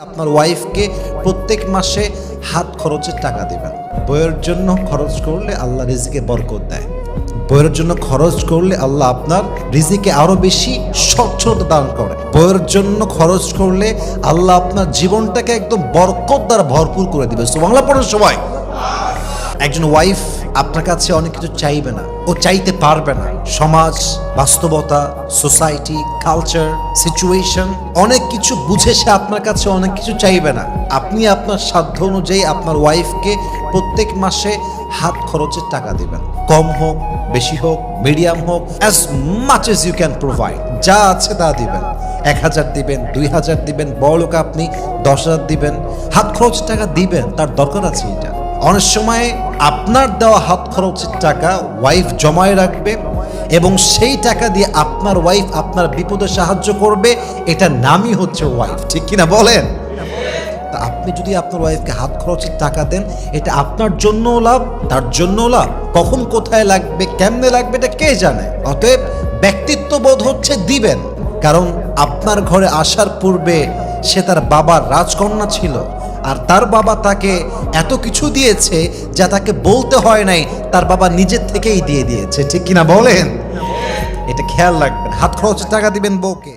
আপনার ওয়াইফকে প্রত্যেক মাসে হাত খরচের টাকা দিবেন। বইয়ের জন্য খরচ করলে আল্লাহ রিজিকে বরকত দেয়। বইয়ের জন্য খরচ করলে আল্লাহ আপনার রিজিকে আরো বেশি সচ্ছলতা দান করে। বইয়ের জন্য খরচ করলে আল্লাহ আপনার জীবনটাকে একদম বরকত দ্বারা ভরপুর করে দিবে। সুবহানাল্লাহ পড়ার সময় একজন ওয়াইফ আপনার কাছে অনেক কিছু চাইবে না, ও চাইতে পারবে না। সমাজ, বাস্তবতা, সোসাইটি, কালচার, সিচুয়েশন অনেক কিছু বুঝে সে আপনার কাছে অনেক কিছু চাইবে না। আপনি আপনার সাধ্য অনুযায়ী আপনার ওয়াইফকে প্রত্যেক মাসে হাত খরচের টাকা দিবেন। কম হোক, বেশি হোক, মিডিয়াম হোক, as much as you can provide. যা আছে তা দিবেন। 1000 দিবেন, 2000 দিবেন, বড় লোক আপনি 10,000 দিবেন। হাত খরচ টাকা দিবেন, তার দরকার আছে। এটা অনেক সময় আপনার দেওয়া হাত খরচের টাকা ওয়াইফ জমায় রাখবে এবং সেই টাকা দিয়ে আপনার ওয়াইফ আপনার বিপদে সাহায্য করবে। এটা নামই হচ্ছে ওয়াইফ, ঠিক কিনা বলেন? তা আপনি যদি আপনার ওয়াইফকে হাত খরচের টাকা দেন, এটা আপনার জন্যও লাভ, তার জন্যও লাভ। কখন কোথায় লাগবে, কেমনে লাগবে, এটা কে জানে। অতএব ব্যক্তিত্ববোধ হচ্ছে দিবেন, কারণ আপনার ঘরে আসার পূর্বে সে তার বাবার রাজকন্যা ছিল, আর তার বাবা তাকে এত কিছু দিয়েছে যা তাকে বলতে হয় নাই, তার বাবা নিজের থেকেই দিয়ে দিয়েছে, ঠিক কিনা বলেন? এটা খেয়াল রাখবেন। হাত খরচের টাকা দিবেন বউকে।